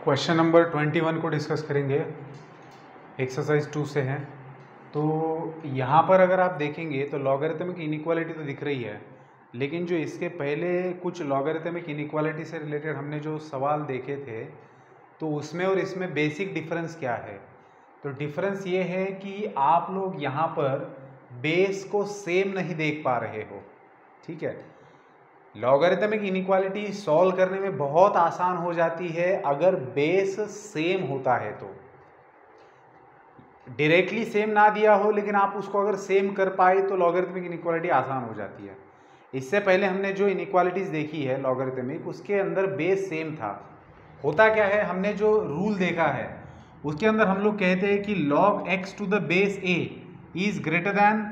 Question number 21 को discuss करेंगे, exercise 2 से हैं। तो यहाँ पर अगर आप देखेंगे तो लॉगरिथमिक इनइक्वालिटी तो दिख रही है, लेकिन जो इसके पहले कुछ लॉगरिथमिक इनइक्वालिटी से रिलेटेड हमने जो सवाल देखे थे तो उसमें और इसमें बेसिक डिफरेंस क्या है। तो डिफरेंस ये है कि आप लोग यहाँ पर बेस को सेम नहीं देख पा रहे हो। ठीक है, लॉगरिथमिक इनइक्वालिटी सॉल्व करने में बहुत आसान हो जाती है अगर बेस सेम होता है। तो डायरेक्टली सेम ना दिया हो लेकिन आप उसको अगर सेम कर पाए तो लॉगरिथमिक इनइक्वालिटी आसान हो जाती है। इससे पहले हमने जो इनइक्वालिटीज देखी है लॉगरिथमिक, उसके अंदर बेस सेम था। होता क्या है, हमने जो रूल देखा है उसके अंदर हम लोग कहते हैं कि log x to the base a is greater than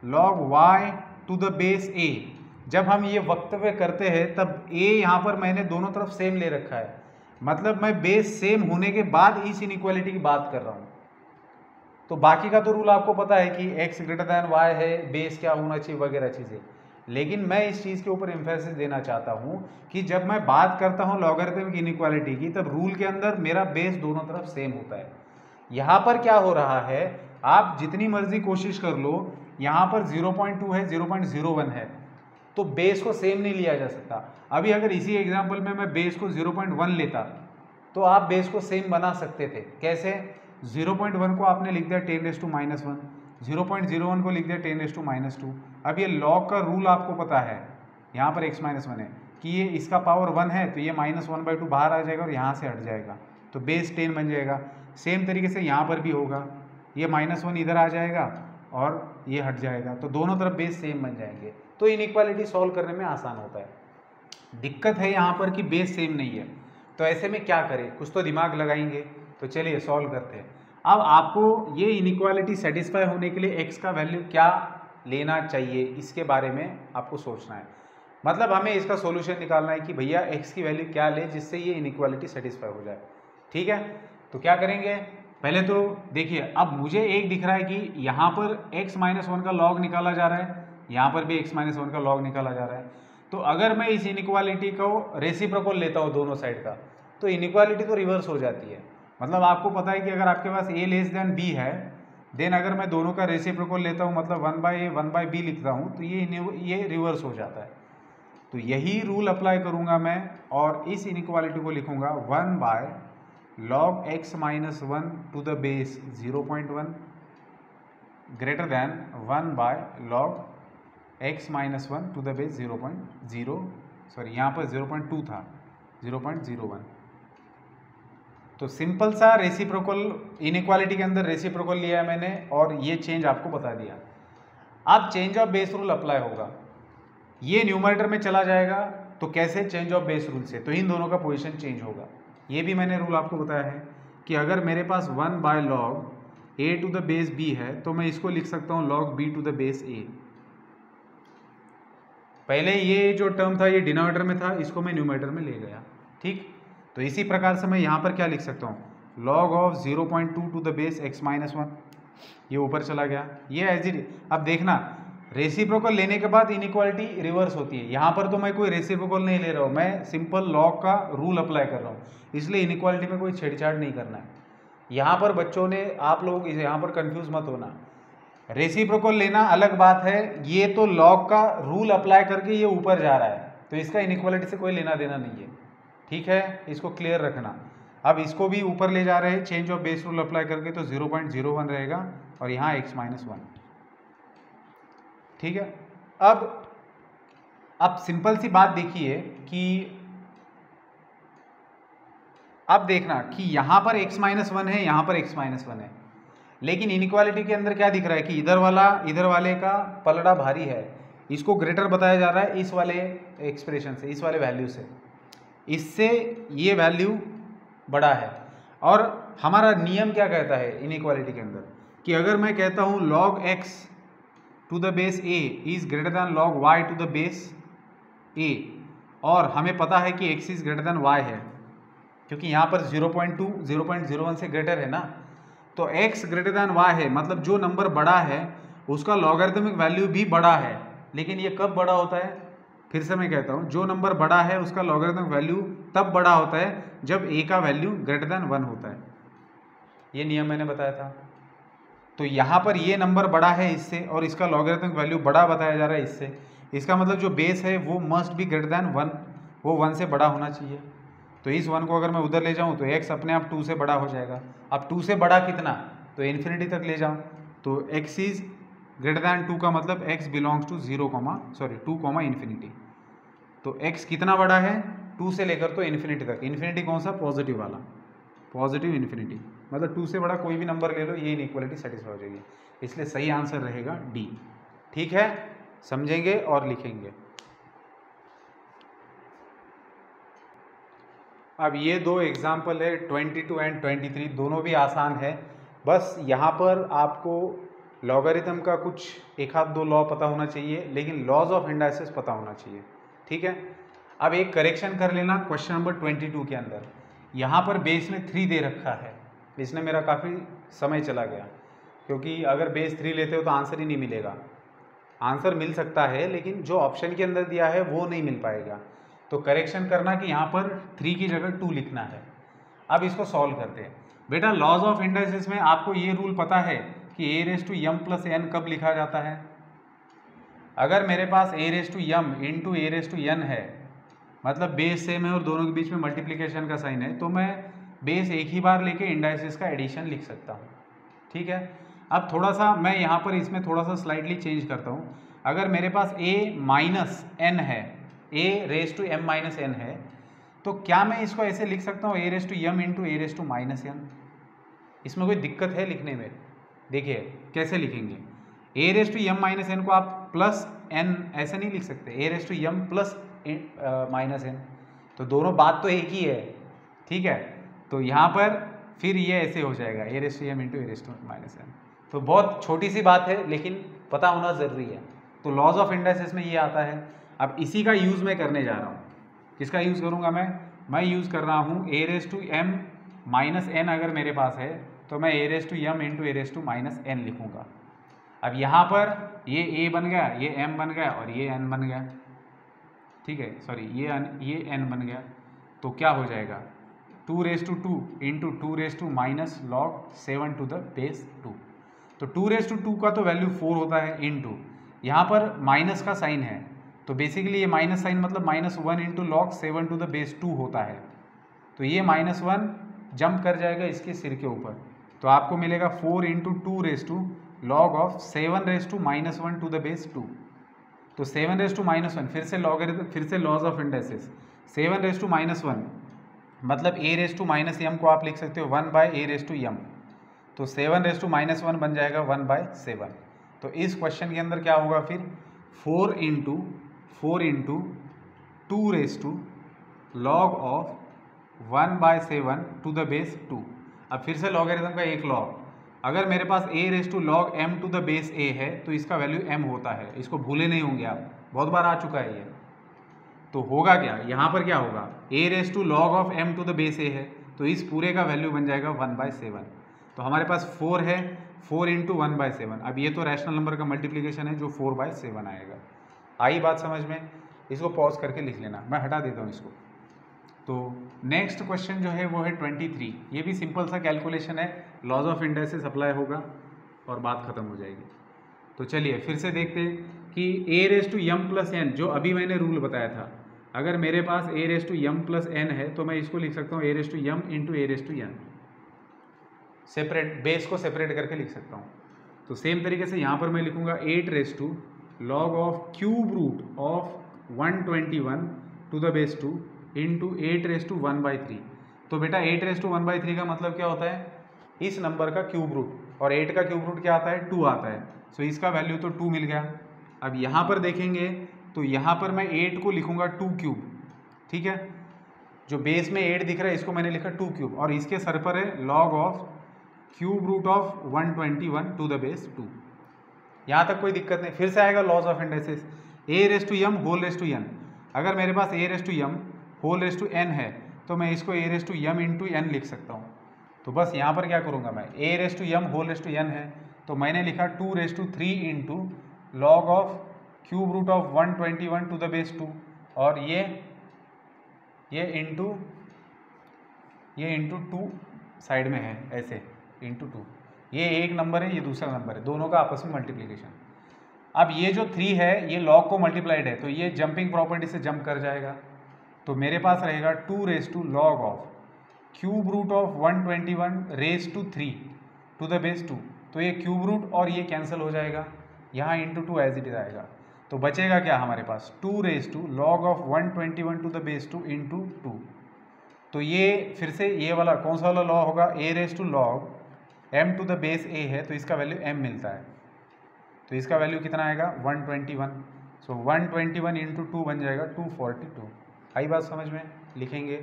log y to the base a। जब हम ये वक्तव्य करते हैं तब a यहाँ पर मैंने दोनों तरफ सेम ले रखा है, मतलब मैं बेस सेम होने के बाद इस इनइक्वालिटी की बात कर रहा हूँ। तो बाकी का तो रूल आपको पता है कि x ग्रेटर दैन y है, बेस क्या होना चाहिए वगैरह चीज़ें। लेकिन मैं इस चीज़ के ऊपर एम्फेसिस देना चाहता हूँ कि जब मैं बात करता हूँ लॉगरिथमिक इनइक्वालिटी की, तब रूल के अंदर मेरा बेस दोनों तरफ सेम होता है। यहाँ पर क्या हो रहा है, आप जितनी मर्जी कोशिश कर लो, यहाँ पर 0.2 है, 0.01 है, तो बेस को सेम नहीं लिया जा सकता। अभी अगर इसी एग्जाम्पल में मैं बेस को 0.1 लेता तो आप बेस को सेम बना सकते थे। कैसे? 0.1 को आपने लिख दिया 10⁻⁻1, 0.01 को लिख दिया 10⁻²। अब ये लॉग का रूल आपको पता है, यहाँ पर x-1 है कि ये इसका पावर 1 है तो ये -1/2 बाहर आ जाएगा और यहाँ से हट जाएगा तो बेस 10 बन जाएगा। सेम तरीके से यहाँ पर भी होगा, ये -1 इधर आ जाएगा और ये हट जाएगा तो दोनों तरफ बेस सेम बन जाएंगे। तो इनइक्वालिटी सॉल्व करने में आसान होता है। दिक्कत है यहाँ पर कि बेस सेम नहीं है, तो ऐसे में क्या करें, कुछ तो दिमाग लगाएंगे। तो चलिए सॉल्व करते हैं। अब आपको ये इनइक्वालिटी सेटिस्फाई होने के लिए x का वैल्यू क्या लेना चाहिए, इसके बारे में आपको सोचना है। मतलब हमें इसका सॉल्यूशन निकालना है कि भैया x की वैल्यू क्या ले जिससे ये इनइक्वालिटी सेटिस्फाई हो जाए। ठीक है, तो क्या करेंगे, पहले तो देखिए, अब मुझे एक दिख रहा है कि यहाँ पर x-1 का लॉग निकाला जा रहा है, यहाँ पर भी x-1 का लॉग निकाला जा रहा है। तो अगर मैं इस इनइक्वालिटी को रेसिप्रोकल लेता हूँ दोनों साइड का, तो इनइक्वालिटी तो रिवर्स हो जाती है। मतलब आपको पता है कि अगर आपके पास a लेस देन b है, देन अगर मैं दोनों का रेसिप्रोकल लेता हूँ, मतलब 1/a 1/b लिखता हूँ, तो ये रिवर्स हो जाता है। तो यही रूल अप्लाई करूँगा मैं और इस इनइक्वालिटी को लिखूँगा 1/log x-1 to the base 0.1 greater than 1/log x-1 to the base 0.0, sorry यहाँ पर 0.2 था, 0.01। तो सिंपल सा रेसिप्रोकल इनइक्वालिटी के अंदर रेसिप्रोकल लिया है मैंने और ये चेंज आपको बता दिया। अब change of base rule apply होगा, ये न्यूमरेटर में चला जाएगा। तो कैसे? चेंज ऑफ बेस रूल से, तो इन दोनों का पोजीशन चेंज होगा। ये भी मैंने रूल आपको बताया है कि अगर मेरे पास 1/log a to the base b है तो मैं इसको लिख सकता हूँ log b to the base a। पहले ये जो टर्म था ये डिनोमिनेटर में था, इसको मैं न्यूमरेटर में ले गया। ठीक, तो इसी प्रकार से मैं यहाँ पर क्या लिख सकता हूँ, log of 0.2 to the base x-1, ये ऊपर चला गया। ये एज इट। अब देखना, रेसिप्रोकल लेने के बाद इनइक्वालिटी रिवर्स होती है। यहाँ पर तो मैं कोई रेसिप्रोकल नहीं ले रहा हूँ, मैं सिंपल लॉग का रूल अप्लाई कर रहा हूँ, इसलिए इनइक्वालिटी में कोई छेड़छाड़ नहीं करना है। यहाँ पर बच्चों ने, आप लोग यहाँ पर कंफ्यूज मत होना, रेसिप्रोकल लेना अलग बात है, ये तो लॉग का रूल अप्लाई करके ये ऊपर जा रहा है, तो इसका इनइक्वालिटी से कोई लेना देना नहीं है। ठीक है, इसको क्लियर रखना। अब इसको भी ऊपर ले जा रहे हैं change of base rule apply करके, तो 0.01 रहेगा और यहाँ x-1। ठीक है, अब सिंपल सी बात देखिए कि अब देखना कि यहाँ पर x-1 है, यहाँ पर x-1 है, लेकिन इनइक्वालिटी के अंदर क्या दिख रहा है कि इधर वाले का पलड़ा भारी है, इसको ग्रेटर बताया जा रहा है इस वाले एक्सप्रेशन से, इस वाले वैल्यू से, इससे ये वैल्यू बड़ा है। और हमारा नियम क्या कहता है इनइक्वालिटी के अंदर कि अगर मैं कहता हूँ log x to the base a is greater than log y to the base a, और हमें पता है कि x is greater than y है क्योंकि यहाँ पर 0.2 0.01 से ग्रेटर है ना, तो x ग्रेटर दैन y है, मतलब जो नंबर बड़ा है उसका लॉगरिथमिक वैल्यू भी बड़ा है। लेकिन ये कब बड़ा होता है, फिर से मैं कहता हूँ, जो नंबर बड़ा है उसका लॉगरिथमिक वैल्यू तब बड़ा होता है जब a का वैल्यू ग्रेटर देन 1 होता है। ये नियम मैंने बताया था। तो यहाँ पर ये नंबर बड़ा है इससे और इसका लॉगरिथमिक वैल्यू बड़ा बताया जा रहा है इससे, इसका मतलब जो बेस है वो मस्ट बी ग्रेटर देन 1, वो 1 से बड़ा होना चाहिए। तो इस 1 को अगर मैं उधर ले जाऊँ तो x अपने आप 2 से बड़ा हो जाएगा। अब 2 से बड़ा कितना, तो इन्फिनिटी तक ले जाऊँ, तो x इज ग्रेटर दैन 2 का मतलब x बिलोंग्स टू 2 इन्फिनिटी। तो x कितना बड़ा है, 2 से लेकर तो इन्फिनिटी तक। इन्फिनिटी कौन सा, पॉजिटिव वाला, पॉजिटिव इन्फिनिटी, मतलब 2 से बड़ा कोई भी नंबर ले लो, ये इनइक्वालिटी सेटिस्फाई हो जाएगी। इसलिए सही आंसर रहेगा डी। ठीक है, समझेंगे और लिखेंगे। अब ये दो एग्जाम्पल है 22 एंड 23, दोनों भी आसान है। बस यहाँ पर आपको लॉगरिथम का कुछ एक आध दो लॉ पता होना चाहिए, लेकिन लॉज ऑफ इंडाइसिस पता होना चाहिए। ठीक है, अब एक करेक्शन कर लेना क्वेश्चन नंबर 22 के अंदर। यहाँ पर बेस में 3 दे रखा है, इसने मेरा काफ़ी समय चला गया, क्योंकि अगर बेस 3 लेते हो तो आंसर ही नहीं मिलेगा। आंसर मिल सकता है लेकिन जो ऑप्शन के अंदर दिया है वो नहीं मिल पाएगा। तो करेक्शन करना कि यहाँ पर 3 की जगह 2 लिखना है। अब इसको सॉल्व करते हैं। बेटा लॉज ऑफ इंडाइसिस में आपको ये रूल पता है कि a⁻m+n कब लिखा जाता है। अगर मेरे पास a⁻m इंटू a⁻n है, मतलब बेस सेम है और दोनों के बीच में मल्टीप्लिकेशन का साइन है, तो मैं बेस एक ही बार लेके इंडाइसिस का एडिशन लिख सकता हूँ। ठीक है, अब थोड़ा सा मैं यहाँ पर इसमें थोड़ा सा स्लाइटली चेंज करता हूँ। अगर मेरे पास a-n है, a⁻m−n है, तो क्या मैं इसको ऐसे लिख सकता हूँ a⁻m इंटू a⁻−n। इसमें कोई दिक्कत है लिखने में? देखिए कैसे लिखेंगे, a⁻m−n को आप प्लस n ऐसे नहीं लिख सकते, a⁻m प्लस -n, तो दोनों बात तो एक ही है। ठीक है, तो यहाँ पर फिर ये ऐसे हो जाएगा a⁻m इंटू a⁻−n। तो बहुत छोटी सी बात है लेकिन पता होना ज़रूरी है। तो लॉज ऑफ इंडाइसिस में ये आता है। अब इसी का यूज़ मैं करने जा रहा हूँ। किसका यूज़ करूँगा मैं यूज़ कर रहा हूँ a⁻m−n। अगर मेरे पास है तो मैं a⁻m इंटू a⁻−n लिखूँगा। अब यहाँ पर ये a बन गया, ये m बन गया और ये n बन गया। ठीक है, सॉरी ये n बन गया। तो क्या हो जाएगा 2⁻² इंटू 2⁻−log 7 टू द बेस 2। तो 2⁻² का तो वैल्यू 4 होता है, इंटू यहाँ पर माइनस का साइन है, तो बेसिकली ये माइनस साइन मतलब -1 इंटू log 7 टू द बेस 2 होता है। तो ये -1 जंप कर जाएगा इसके सिर के ऊपर, तो आपको मिलेगा 4 into 2⁻log 7⁻−1 to the base 2। तो 7⁻−1 फिर से लॉगरिथम, फिर से लॉज ऑफ इंडाइसिस। 7⁻−1 मतलब a⁻m को आप लिख सकते हो 1/a⁻m, तो 7⁻−1 बन जाएगा 1/7। तो इस क्वेश्चन के अंदर क्या होगा फिर 4 into 2⁻log 1/7 to the base 2। अब फिर से लॉगरिथम का एक लॉ, अगर मेरे पास a⁻log m to the base a है तो इसका वैल्यू m होता है। इसको भूले नहीं होंगे आप, बहुत बार आ चुका है ये। तो होगा क्या, यहाँ पर क्या होगा a⁻log m to the base a है, तो इस पूरे का वैल्यू बन जाएगा 1/7। तो हमारे पास 4 है, 4 इंटू 1/7। अब ये तो रैशनल नंबर का मल्टीप्लिकेशन है जो 4/7 आएगा। आई बात समझ में? इसको पॉज करके लिख लेना, मैं हटा देता हूँ इसको। तो नेक्स्ट क्वेश्चन जो है वो है 23। ये भी सिंपल सा कैलकुलेशन है, लॉज ऑफ इंडाइसिस अप्लाई होगा और बात खत्म हो जाएगी। तो चलिए फिर से देखते हैं कि a⁻m+n जो अभी मैंने रूल बताया था, अगर मेरे पास a⁻m+n है तो मैं इसको लिख सकता हूँ a⁻m into a⁻n, separate base को सेपरेट करके लिख सकता हूँ। तो सेम तरीके से यहाँ पर मैं लिखूँगा 8⁻log cube root of 121 to the base 2 into 8⁻1/3। तो बेटा 8⁻1/3 का मतलब क्या होता है, इस नंबर का क्यूब रूट, और 8 का क्यूब रूट क्या आता है 2 आता है। सो इसका वैल्यू तो 2 मिल गया। अब यहाँ पर देखेंगे तो यहाँ पर मैं 8 को लिखूँगा 2 क्यूब। ठीक है, जो बेस में 8 दिख रहा है इसको मैंने लिखा 2 क्यूब, और इसके सर पर है log of cube root of 121 to the base 2। यहाँ तक कोई दिक्कत नहीं। फिर से आएगा laws of indices, a⁻m whole raise to n। अगर मेरे पास a⁻m whole raise to n है तो मैं इसको a⁻m इंटू n लिख सकता हूँ। तो बस यहाँ पर क्या करूँगा मैं, a⁻m whole raise to n है तो मैंने लिखा 2⁻3 into log of cube root of 121 to the base 2। और ये इंटू 2 साइड में है ऐसे, इंटू 2, ये एक नंबर है, ये दूसरा नंबर है, दोनों का आपस में मल्टीप्लिकेशन। अब ये जो 3 है ये log को मल्टीप्लाइड है, तो ये जंपिंग प्रॉपर्टी से जंप कर जाएगा, तो मेरे पास रहेगा 2 raise to log of cube root of 121 raise to 3 to the base 2, तो ये क्यूब रूट और ये कैंसिल हो जाएगा, यहाँ इंटू 2 एज इट इज आएगा, तो बचेगा क्या हमारे पास 2 raise to log of 121 to the base 2 into 2। तो ये फिर से ये वाला कौन सा वाला लॉ होगा, a raise to log m to the base a है, तो इसका वैल्यू m मिलता है, तो इसका वैल्यू कितना आएगा 121, सो 121 इंटू 2 बन जाएगा 242। आई बात समझ में, लिखेंगे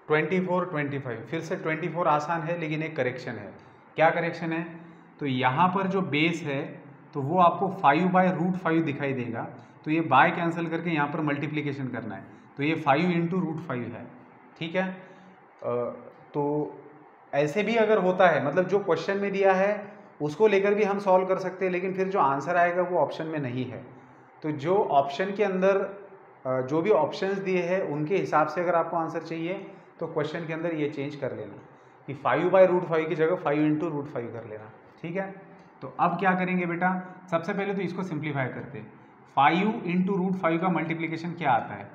ट्वेंटी 25, फिर से 24 आसान है लेकिन एक करेक्शन है। क्या करेक्शन है, तो यहाँ पर जो बेस है तो वो आपको 5/√5 दिखाई देगा, तो ये बाय कैंसिल करके यहाँ पर मल्टीप्लिकेशन करना है, तो ये 5 इंटू √5 है, ठीक है। तो ऐसे भी अगर होता है, मतलब जो क्वेश्चन में दिया है उसको लेकर भी हम सॉल्व कर सकते हैं, लेकिन फिर जो आंसर आएगा वो ऑप्शन में नहीं है, तो जो ऑप्शन के अंदर जो भी ऑप्शंस दिए हैं उनके हिसाब से अगर आपको आंसर चाहिए तो क्वेश्चन के अंदर ये चेंज कर लेना कि 5/√5 की जगह 5 इंटू √5 कर लेना, ठीक है। तो अब क्या करेंगे बेटा, सबसे पहले तो इसको सिंप्लीफाई करते हैं। 5 इंटू √5 का मल्टीप्लिकेशन क्या आता है,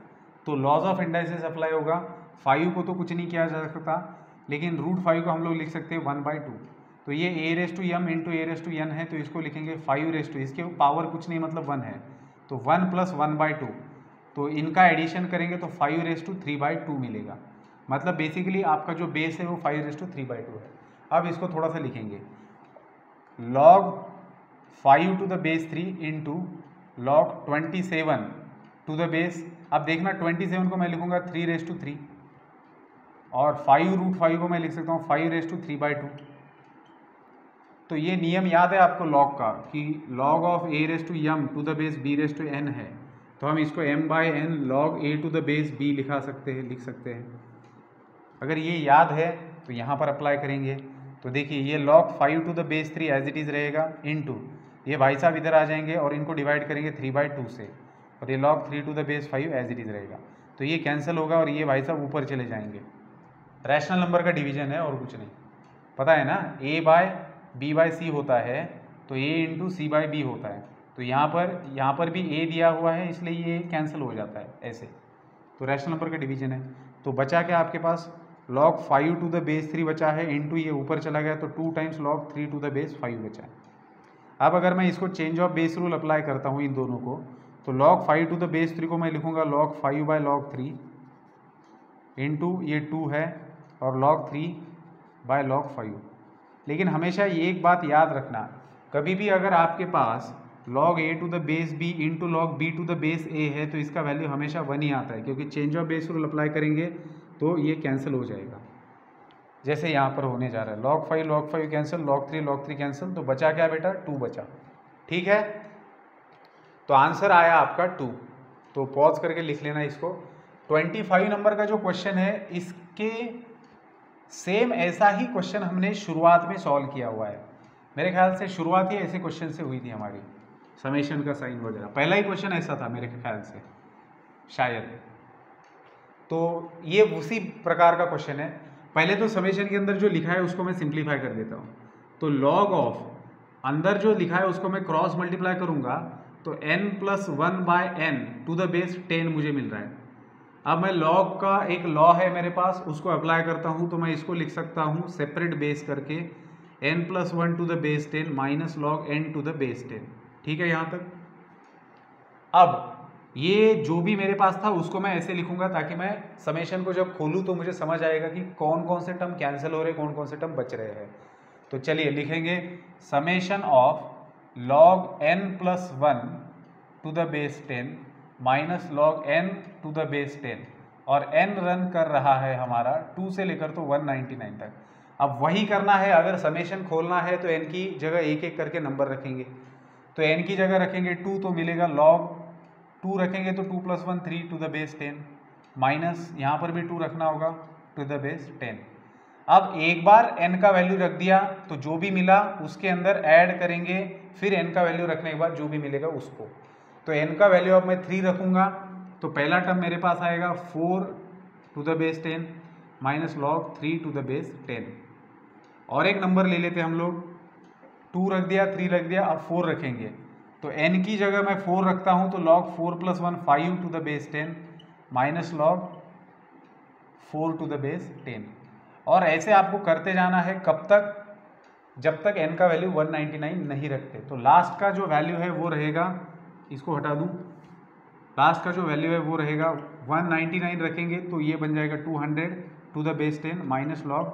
तो लॉज ऑफ इंडाइसेस अप्लाई होगा। 5 को तो कुछ नहीं किया जा सकता, लेकिन √5 को हम लोग लिख सकते हैं 1/2, तो ये a⁻m इंटू a⁻n है, तो इसको लिखेंगे 5 इसके पावर कुछ नहीं मतलब 1 है, तो 1 + 1/2, तो इनका एडिशन करेंगे तो 5�3/2 मिलेगा, मतलब बेसिकली आपका जो बेस है वो 5�3/2 है। अब इसको थोड़ा सा लिखेंगे, log 5 to the base 3 into log 27 to the base, अब देखना 27 को मैं लिखूंगा 3�3, और 5√5 को मैं लिख सकता हूँ 5�3/2। तो ये नियम याद है आपको log का कि log of a⁻m to the base b⁻n है, तो हम इसको m/n log a to the base b लिख सकते हैं। अगर ये याद है तो यहाँ पर अप्लाई करेंगे, तो देखिए ये log 5 to the base 3 as it is रहेगा, इंटू ये भाई साहब इधर आ जाएंगे और इनको डिवाइड करेंगे 3/2 से, और ये log 3 to the base 5 as it is रहेगा, तो ये कैंसिल होगा और ये भाई साहब ऊपर चले जाएंगे। रैशनल नंबर का डिवीजन है और कुछ नहीं, पता है ना, a/b/c होता है तो a इंटू c/b होता है, तो यहाँ पर भी a दिया हुआ है इसलिए ये कैंसिल हो जाता है ऐसे, तो रैशनल नंबर का डिवीजन है। तो बचा क्या आपके पास, log 5 टू द बेस 3 बचा है, इंटू ये ऊपर चला गया तो 2 times log 3 to the base 5 बचा है। अब अगर मैं इसको change of base rule apply करता हूँ इन दोनों को, तो log 5 टू द बेस 3 को मैं लिखूंगा log 5/log 3 इंटू ये 2 है और log 3/log 5। लेकिन हमेशा ये एक बात याद रखना, कभी भी अगर आपके पास log a to the base b into log b to the base a है तो इसका वैल्यू हमेशा 1 ही आता है, क्योंकि change of base rule apply करेंगे तो ये कैंसिल हो जाएगा, जैसे यहाँ पर होने जा रहा है log 5 कैंसिल, log 3 कैंसिल, तो बचा क्या बेटा 2 बचा, ठीक है। तो आंसर आया आपका 2, तो पॉज करके लिख लेना इसको। 25 नंबर का जो क्वेश्चन है इसके सेम ऐसा ही क्वेश्चन हमने शुरुआत में सॉल्व किया हुआ है, मेरे ख्याल से शुरुआत ही ऐसे क्वेश्चन से हुई थी हमारी, समेशन का साइन वगैरह, पहला ही क्वेश्चन ऐसा था मेरे ख्याल से शायद, तो ये उसी प्रकार का क्वेश्चन है। पहले तो समेशन के अंदर जो लिखा है उसको मैं सिंप्लीफाई कर देता हूँ, तो log ऑफ अंदर जो लिखा है उसको मैं क्रॉस मल्टीप्लाई करूँगा तो n + 1/n to the base 10 मुझे मिल रहा है। अब मैं log का एक लॉ है मेरे पास, उसको अप्लाई करता हूँ, तो मैं इसको लिख सकता हूँ सेपरेट बेस करके n + 1 to the base 10 minus log n to the base 10, ठीक है यहाँ तक। अब ये जो भी मेरे पास था उसको मैं ऐसे लिखूंगा ताकि मैं समेशन को जब खोलूँ तो मुझे समझ आएगा कि कौन कौन से टर्म कैंसिल हो रहे, कौन कौन से टर्म बच रहे हैं। तो चलिए लिखेंगे summation of log n + 1 to the base 10 minus log n to the base 10, और n रन कर रहा है हमारा 2 से लेकर तो 199 तक। अब वही करना है, अगर समेशन खोलना है तो n की जगह एक एक करके नंबर रखेंगे, तो n की जगह रखेंगे 2 तो मिलेगा log 2 रखेंगे तो 2 + 1 3 टू द बेस 10 माइनस यहाँ पर भी 2 रखना होगा टू द बेस 10। अब एक बार n का वैल्यू रख दिया तो जो भी मिला उसके अंदर ऐड करेंगे फिर n का वैल्यू रखने के बाद जो भी मिलेगा उसको। तो n का वैल्यू अब मैं 3 रखूँगा तो पहला टर्म मेरे पास आएगा 4 to the base 10 minus log 3 to the base 10। और एक नंबर ले लेते हम लोग, 2 रख दिया, 3 रख दिया, अब 4 रखेंगे। तो n की जगह मैं 4 रखता हूँ तो log 4 + 1 5 to the base 10 minus log 4 to the base 10। और ऐसे आपको करते जाना है कब तक, जब तक n का वैल्यू 199 नहीं रखते। तो लास्ट का जो वैल्यू है वो रहेगा, इसको हटा दूँ, लास्ट का जो वैल्यू है वो रहेगा 199 रखेंगे तो ये बन जाएगा 200 to the base 10 minus log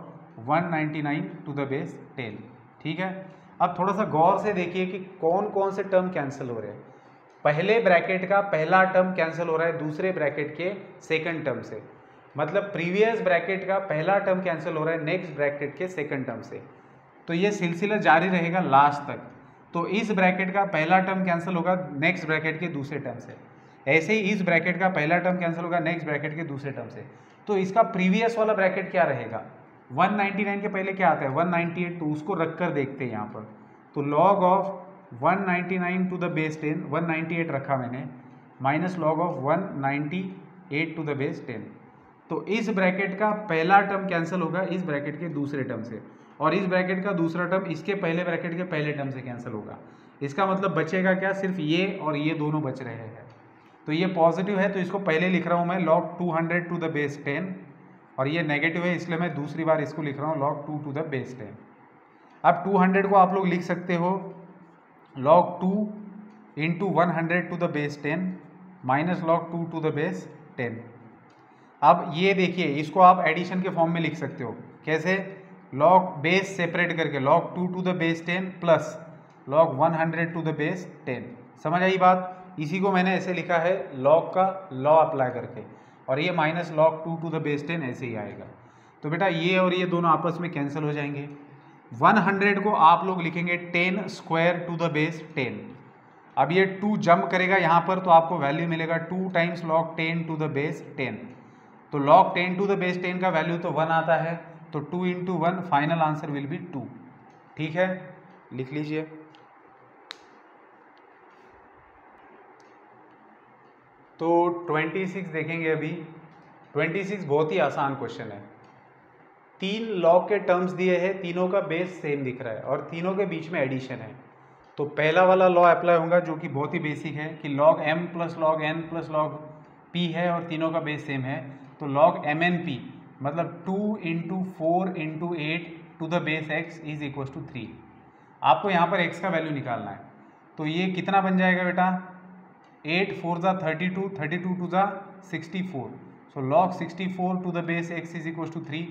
199 to the base 10। ठीक है, अब थोड़ा सा गौर से देखिए कि कौन कौन से टर्म कैंसिल हो रहे हैं। पहले ब्रैकेट का पहला टर्म कैंसिल हो रहा है दूसरे ब्रैकेट के सेकंड टर्म से, मतलब प्रीवियस ब्रैकेट का पहला टर्म कैंसिल हो रहा है नेक्स्ट ब्रैकेट के सेकंड टर्म से। तो ये सिलसिला जारी रहेगा लास्ट तक। तो इस ब्रैकेट का पहला टर्म कैंसिल होगा नेक्स्ट ब्रैकेट के दूसरे टर्म से, ऐसे ही इस ब्रैकेट का पहला टर्म कैंसिल होगा नेक्स्ट ब्रैकेट के दूसरे टर्म से। तो इसका प्रीवियस वाला ब्रैकेट क्या रहेगा, 199 के पहले क्या आता है 198, तो उसको रख कर देखते हैं यहाँ पर। तो log of 199 to the base 10, 198 रखा मैंने, minus log of 198 to the base 10। तो इस ब्रैकेट का पहला टर्म कैंसिल होगा इस ब्रैकेट के दूसरे टर्म से, और इस ब्रैकेट का दूसरा टर्म इसके पहले ब्रैकेट के पहले टर्म से कैंसिल होगा। इसका मतलब बचेगा क्या, सिर्फ ये और ये दोनों बच रहे हैं। तो ये पॉजिटिव है तो इसको पहले लिख रहा हूँ मैं log 200 टू द बेस 10, और ये नेगेटिव है इसलिए मैं दूसरी बार इसको लिख रहा हूँ log 2 टू द बेस 10। अब 200 को आप लोग लिख सकते हो log 2 into 100 to the base 10 minus log 2 to the base 10। अब ये देखिए, इसको आप एडिशन के फॉर्म में लिख सकते हो। कैसे, log बेस सेपरेट करके log 2 to the base 10 plus log 100 to the base 10। समझ आई बात। इसी को मैंने ऐसे लिखा है log का लॉ अप्लाई करके, और ये minus log 2 to the base 10 ऐसे ही आएगा। तो बेटा ये और ये दोनों आपस में कैंसिल हो जाएंगे। 100 को आप लोग लिखेंगे 10 स्क्वायर टू द बेस 10। अब ये 2 जंप करेगा यहाँ पर तो आपको वैल्यू मिलेगा 2 times log 10 to the base 10। तो log 10 टू द बेस 10 का वैल्यू तो 1 आता है, तो 2 into 1 final answer will be 2। ठीक है, लिख लीजिए। तो 26 देखेंगे अभी। 26 बहुत ही आसान क्वेश्चन है। 3 लॉग के टर्म्स दिए हैं, तीनों का बेस सेम दिख रहा है और तीनों के बीच में एडिशन है। तो पहला वाला लॉ अप्लाई होगा जो कि बहुत ही बेसिक है कि log m plus log n plus log p है और तीनों का बेस सेम है। तो log mnp मतलब 2 into 4 into 8 to the base x is equal to 3। आपको यहाँ पर x का वैल्यू निकालना है। तो ये कितना बन जाएगा बेटा, 8 4 ज़ा 32, 32 2 ज़ा 64। So log 64 to the base x is equal to 3।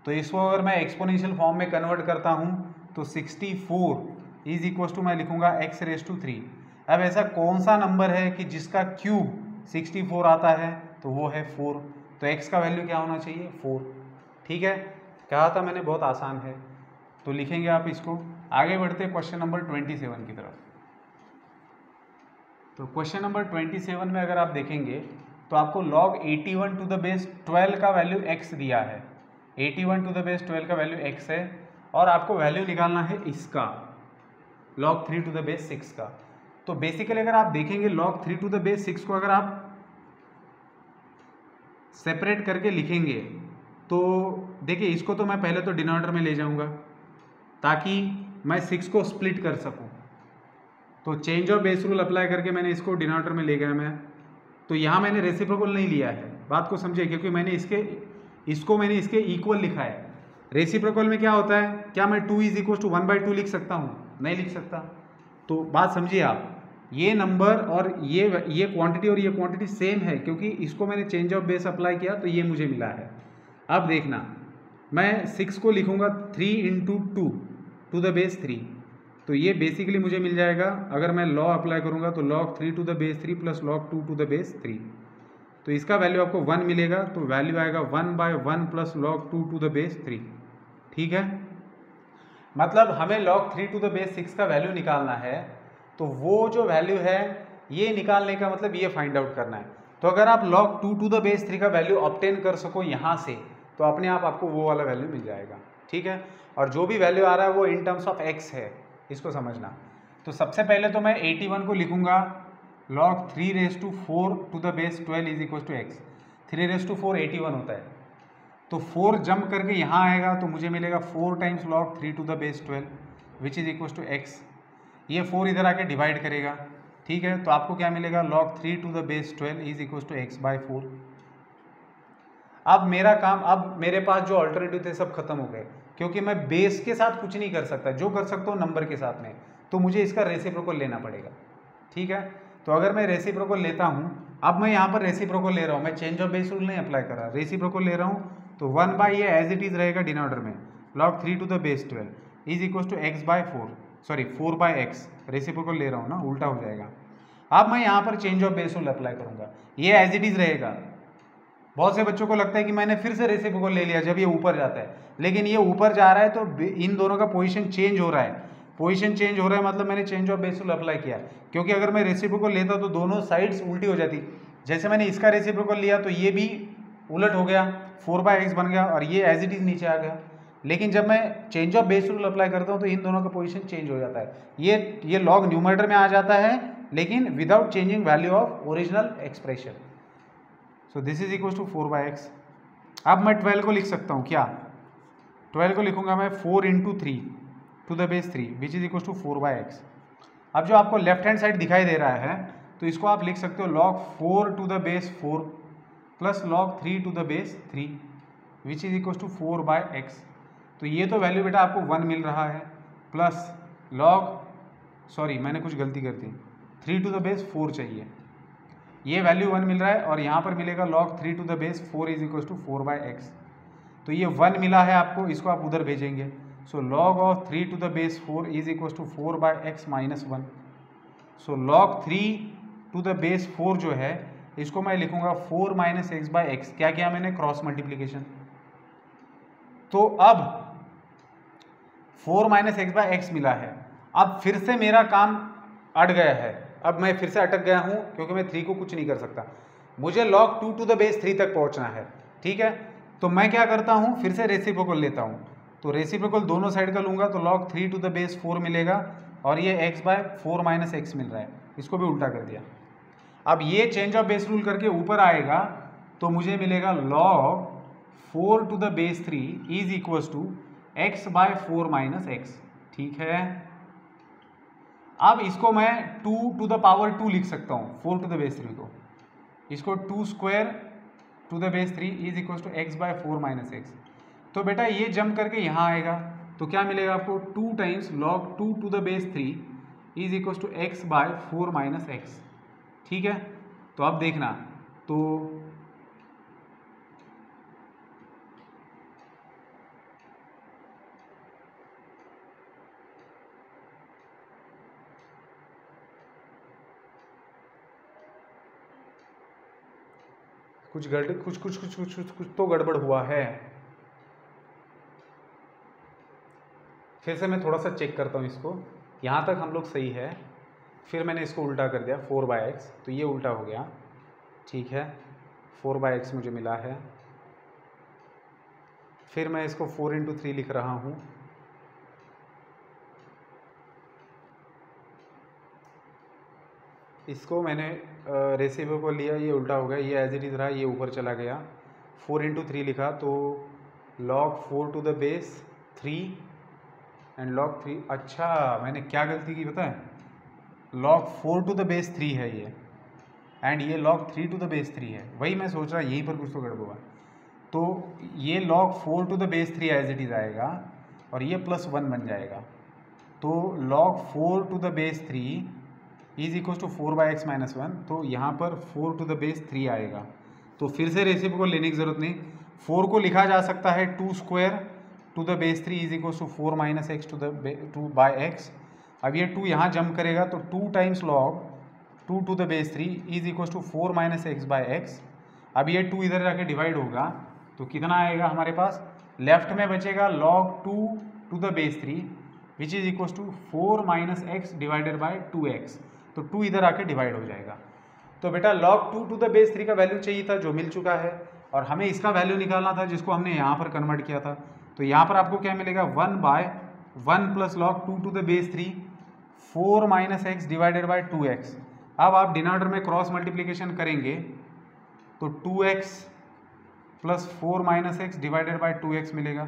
तो इसको अगर मैं एक्सपोनेंशियल फॉर्म में कन्वर्ट करता हूँ तो 64 इज इक्वल टू मैं लिखूँगा x रेज टू 3। अब ऐसा कौन सा नंबर है कि जिसका क्यूब 64 आता है, तो वो है 4। तो x का वैल्यू क्या होना चाहिए, 4। ठीक है, कहा था मैंने बहुत आसान है। तो लिखेंगे आप इसको। आगे बढ़ते क्वेश्चन नंबर 27 की तरफ। तो क्वेश्चन नंबर 27 में अगर आप देखेंगे तो आपको log 81 टू द बेस 12 का वैल्यू x दिया है। 81 टू द बेस 12 का वैल्यू x है और आपको वैल्यू निकालना है इसका log 3 टू द बेस 6 का। तो बेसिकली अगर आप देखेंगे log 3 टू द बेस 6 को अगर आप सेपरेट करके लिखेंगे तो देखिए, इसको तो मैं पहले तो डिनोमिनेटर में ले जाऊंगा ताकि मैं 6 को स्प्लिट कर सकूं। तो change of base rule apply करके मैंने इसको डिनोमिनेटर में ले गया मैं। तो यहाँ मैंने रेसिप्रोकल नहीं लिया है, बात को समझिए, क्योंकि मैंने इसको मैंने इसके इक्वल लिखा है। रेसिप्रोकल में क्या होता है, क्या मैं 2 इज इक्वल टू 1/2 लिख सकता हूँ, नहीं लिख सकता। तो बात समझिए आप, ये नंबर और ये क्वांटिटी और ये क्वांटिटी सेम है क्योंकि इसको मैंने चेंज ऑफ बेस अप्लाई किया तो ये मुझे मिला है। अब देखना, मैं 6 को लिखूँगा 3 इंटू 2 टू द बेस 3। तो ये बेसिकली मुझे मिल जाएगा, अगर मैं लॉ अप्लाई करूँगा तो log 3 to the base 3 plus log 2 to the base 3। तो इसका वैल्यू आपको 1 मिलेगा, तो वैल्यू आएगा 1/1 plus log 2 to the base 3। ठीक है, मतलब हमें log 3 टू द बेस 6 का वैल्यू निकालना है। तो वो जो वैल्यू है ये निकालने का मतलब ये फाइंड आउट करना है। तो अगर आप log 2 टू द बेस 3 का वैल्यू ऑब्टेन कर सको यहाँ से, तो अपने आप आपको वो वाला वैल्यू मिल जाएगा। ठीक है, और जो भी वैल्यू आ रहा है वो इन टर्म्स ऑफ x है, इसको समझना। तो सबसे पहले तो मैं 81 को लिखूंगा log 3⁴ to the base 12 is equal to x. 3⁴ 81 होता है, तो 4 जंप करके यहाँ आएगा तो मुझे मिलेगा 4 times log 3 to the base 12 which is equal to x. ये 4 इधर आके डिवाइड करेगा, ठीक है, तो आपको क्या मिलेगा log 3 to the base 12 is equal to x by 4। अब मेरा काम, अब मेरे पास जो ऑल्टरनेटिव थे सब खत्म हो गए, क्योंकि मैं बेस के साथ कुछ नहीं कर सकता, जो कर सकता हूँ नंबर के साथ में, तो मुझे इसका रेसिप्रोकल लेना पड़ेगा, ठीक है। तो अगर मैं रेसिप्रोकल लेता हूँ, अब मैं यहाँ पर रेसिप्रोकल ले रहा हूँ, मैं चेंज ऑफ बेस रूल नहीं अप्लाई कर रहा, रेसिप्रोकल ले रहा हूँ, तो 1 बाई ये एज इट इज रहेगा डिनोमिनेटर में log 3 to the base 12 is equal to x by 4, sorry 4 by x, reciprocal ले रहा हूँ ना, उल्टा हो जाएगा। अब मैं यहाँ पर change of base rule apply करूँगा, ये एज इट इज रहेगा। बहुत से बच्चों को लगता है कि मैंने फिर से रेसिप्रोकल ले लिया जब ये ऊपर जाता है, लेकिन ये ऊपर जा रहा है तो इन दोनों का पोजीशन चेंज हो रहा है। पोजीशन चेंज हो रहा है मतलब मैंने change of base rule apply किया, क्योंकि अगर मैं रेसिप्रोकल लेता तो दोनों साइड्स उल्टी हो जाती। जैसे मैंने इसका रेसिप्रोकल लिया तो ये भी उलट हो गया, 4 बाई एक्स बन गया और ये एज इट इज नीचे आ गया। लेकिन जब मैं change of base rule apply करता हूँ तो इन दोनों का पोजीशन चेंज हो जाता है, ये लॉग न्यूमरेटर में आ जाता है, लेकिन without changing value of original expression. So this is equal to 4 by x. अब मैं 12 को लिख सकता हूँ, क्या 12 को लिखूंगा मैं 4 into 3 to the base 3 which is equal to 4 by x. अब जो आपको लेफ्ट हैंड साइड दिखाई दे रहा है तो इसको आप लिख सकते हो log 4 to the base 4 plus log 3 to the base 3 which is equal to 4 by x. तो ये तो वैल्यू बेटा आपको 1 मिल रहा है, प्लस सॉरी मैंने कुछ गलती कर दी, 3 टू द बेस 4 चाहिए, ये वैल्यू 1 मिल रहा है और यहाँ पर मिलेगा log 3 to the base 4 is equal to 4 by x. तो ये 1 मिला है आपको, इसको आप उधर भेजेंगे, so log of 3 to the base 4 is equal to 4 by x minus 1। So log 3 to the base 4 जो है इसको मैं लिखूंगा 4 माइनस एक्स बाई एक्स। क्या किया मैंने, क्रॉस मल्टीप्लीकेशन। तो अब 4 माइनस एक्स बाई एक्स मिला है। अब फिर से मेरा काम अट गया है, अब मैं फिर से अटक गया हूँ क्योंकि मैं 3 को कुछ नहीं कर सकता, मुझे log 2 टू द बेस 3 तक पहुँचना है, ठीक है। तो मैं क्या करता हूँ, फिर से रेसिप्रोकल लेता हूँ, तो रेसिप्रोकल दोनों साइड का लूँगा तो log 3 टू द बेस 4 मिलेगा और ये x बाय 4 माइनस एक्स मिल रहा है, इसको भी उल्टा कर दिया। अब ये चेंज ऑफ बेस रूल करके ऊपर आएगा तो मुझे मिलेगा log 4 to the base 3 is equal to x by 4 minus x, ठीक है। अब इसको मैं 2 टू द पावर 2 लिख सकता हूँ, 4 टू द बेस 3 को, इसको 2 square to the base 3 is equal to x by 4 minus x. तो बेटा ये जंप करके यहाँ आएगा तो क्या मिलेगा आपको, 2 times log 2 to the base 3 is equal to x by 4 minus x, ठीक है। तो अब देखना, तो कुछ तो गड़बड़ हुआ है। फिर से मैं थोड़ा सा चेक करता हूँ इसको, यहाँ तक हम लोग सही है, फिर मैंने इसको उल्टा कर दिया 4 बाई एक्स, तो ये उल्टा हो गया, ठीक है। 4 बाई एक्स मुझे मिला है, फिर मैं इसको 4 इंटू 3 लिख रहा हूँ, इसको मैंने रेसिप्रोकल को लिया, ये उल्टा हो गया, ये एज इट इज़ रहा, ये ऊपर चला गया, 4 इंटू 3 लिखा तो log 4 to the base 3 and log 3, अच्छा मैंने क्या गलती की पता है, log 4 टू द बेस 3 है ये, एंड ये log 3 टू द बेस 3 है, वही मैं सोच रहा यहीं पर कुछ तो गड़बड़ हुआ। तो ये log 4 to the base 3 as it is आएगा और ये +1 बन जाएगा, तो log 4 to the base 3 is equal to 4 by x minus 1, तो यहाँ पर 4 टू द बेस 3 आएगा। तो फिर से रेसिप्रोकल लेने की ज़रूरत नहीं, 4 को लिखा जा सकता है 2 square to the base 3 is equal to 4 minus x two by x. अब ये 2 यहाँ जंप करेगा तो 2 times log 2 to the base 3 is equal to 4 minus x by x. अब ये 2 इधर जाके डिवाइड होगा तो कितना आएगा हमारे पास, लेफ्ट में बचेगा log 2 to the base 3 which is equal to 4 minus x divided by 2x, तो 2 इधर आके डिवाइड हो जाएगा। तो बेटा log 2 टू द बेस 3 का वैल्यू चाहिए था जो मिल चुका है, और हमें इसका वैल्यू निकालना था जिसको हमने यहाँ पर कन्वर्ट किया था। तो यहाँ पर आपको क्या मिलेगा, 1 by 1 plus log 2 to the base 3 4 minus x divided by 2x। अब आप डिनोमिनेटर में क्रॉस मल्टीप्लिकेशन करेंगे तो 2x plus 4 minus x divided by 2x मिलेगा।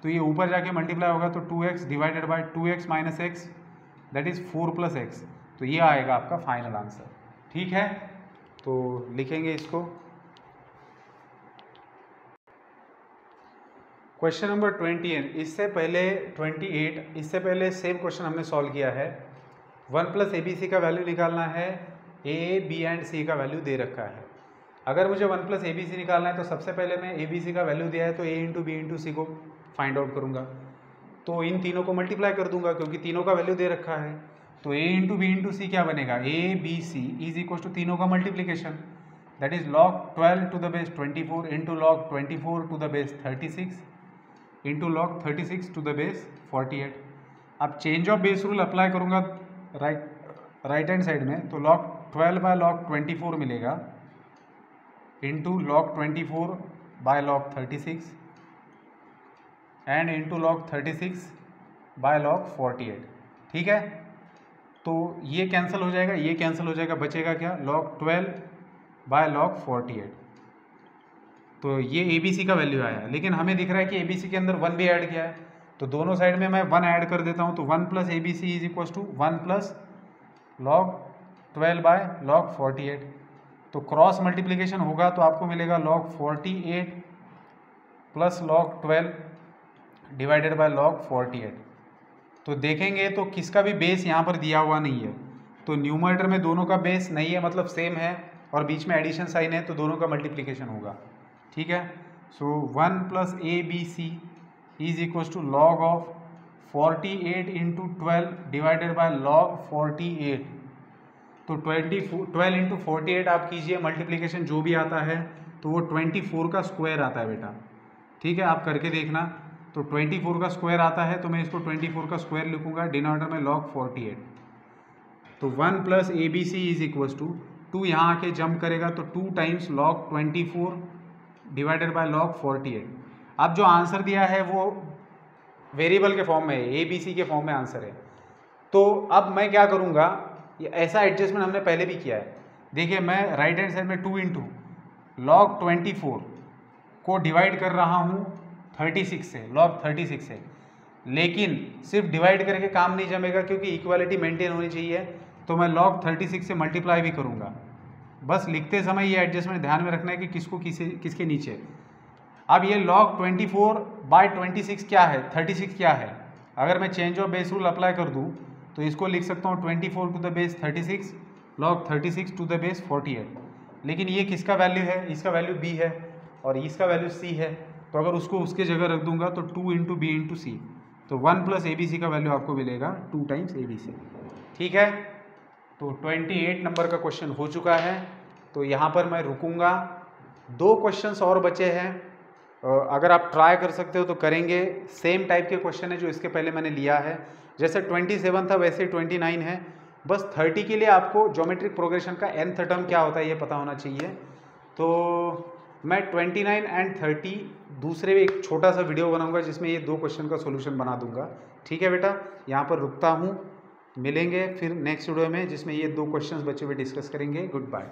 तो ये ऊपर जाके मल्टीप्लाई होगा तो 2x divided by 2x minus x that is 4 plus x. तो ये आएगा आपका फाइनल आंसर। ठीक है, तो लिखेंगे इसको। क्वेश्चन नंबर 28, इससे पहले सेम क्वेश्चन हमने सॉल्व किया है। 1 प्लस ABC का वैल्यू निकालना है, A, B एंड C का वैल्यू दे रखा है। अगर मुझे 1 प्लस ABC निकालना है तो सबसे पहले मैं ABC का वैल्यू दिया है तो A इंटू बी इंटू सी को फाइंड आउट करूँगा। तो इन तीनों को मल्टीप्लाई कर दूंगा क्योंकि तीनों का वैल्यू दे रखा है। तो A into B into C क्या बनेगा, ABC इज इक्वल टू तीनों का multiplication that is log 12 to the base 24 into log 24 to the base 36 into log 36 to the base 48। अब change of base rule apply करूँगा right hand side में तो log 12 by log 24 मिलेगा into log 24 by log 36 and into log 36 by log 48। ठीक है, तो ये cancel हो जाएगा, ये कैंसिल हो जाएगा, बचेगा क्या, log 12 बाय log 48। तो ये ABC का वैल्यू आया, लेकिन हमें दिख रहा है कि ABC के अंदर 1 भी ऐड किया है तो दोनों साइड में मैं 1 ऐड कर देता हूँ। तो 1 plus ABC is equal to 1 plus log 12 by log 48। तो क्रॉस मल्टीप्लिकेशन होगा तो आपको मिलेगा log 48 plus log 12 divided by log 48। तो देखेंगे तो किसका भी बेस यहाँ पर दिया हुआ नहीं है, तो न्यूमरेटर में दोनों का बेस नहीं है मतलब सेम है और बीच में एडिशन साइन है तो दोनों का मल्टीप्लिकेशन होगा। ठीक है, so 1 plus ABC is equal to log of 48 into 12 divided by log 48। तो 12 इंटू 48 आप कीजिए मल्टीप्लिकेशन जो भी आता है तो वो 24 का स्क्वायर आता है बेटा। ठीक है, आप करके देखना। तो 24 का स्क्वायर आता है तो मैं इसको 24 का स्क्वायर लिखूंगा डिनोमिनेटर में log 48। तो 1 plus ABC is equal to 2 यहाँ आके जंप करेगा तो 2 times log 24 divided by log 48। अब जो आंसर दिया है वो वेरिएबल के फॉर्म में है, ABC के फॉर्म में आंसर है। तो अब मैं क्या करूँगा, ऐसा एडजस्टमेंट हमने पहले भी किया है। देखिए मैं राइट हैंड साइड में 2 इंटू log 24 को डिवाइड कर रहा हूँ 36 से, log 36 से, लेकिन सिर्फ डिवाइड करके काम नहीं जमेगा क्योंकि इक्वालिटी मेंटेन होनी चाहिए। तो मैं log 36 से मल्टीप्लाई भी करूँगा। बस लिखते समय ये एडजस्टमेंट ध्यान में रखना है कि किसको किसके नीचे। अब ये log 24 बाय 26 क्या है, 36 क्या है। अगर मैं change of base rule apply कर दूँ तो इसको लिख सकता हूँ 24 to the base 36 log 36 to the base 48। लेकिन ये किसका वैल्यू है, इसका वैल्यू B है और इसका वैल्यू C है। तो अगर उसको उसके जगह रख दूंगा तो 2 इंटू बी इंटू सी, तो 1 प्लस ABC का वैल्यू आपको मिलेगा 2 टाइम्स ABC। ठीक है, तो 28 नंबर का क्वेश्चन हो चुका है। तो यहाँ पर मैं रुकूंगा, 2 क्वेश्चंस और बचे हैं। अगर आप ट्राई कर सकते हो तो करेंगे। सेम टाइप के क्वेश्चन है जो इसके पहले मैंने लिया है, जैसे 27 था वैसे 29 है। बस 30 के लिए आपको ज्योमेट्रिक प्रोग्रेशन का nth टर्म क्या होता है ये पता होना चाहिए। तो मैं 29 एंड 30 दूसरे एक छोटा सा वीडियो बनाऊंगा जिसमें ये 2 क्वेश्चन का सॉल्यूशन बना दूंगा। ठीक है बेटा, यहाँ पर रुकता हूँ, मिलेंगे फिर नेक्स्ट वीडियो में जिसमें ये 2 क्वेश्चंस बचे हुए डिस्कस करेंगे। Good bye.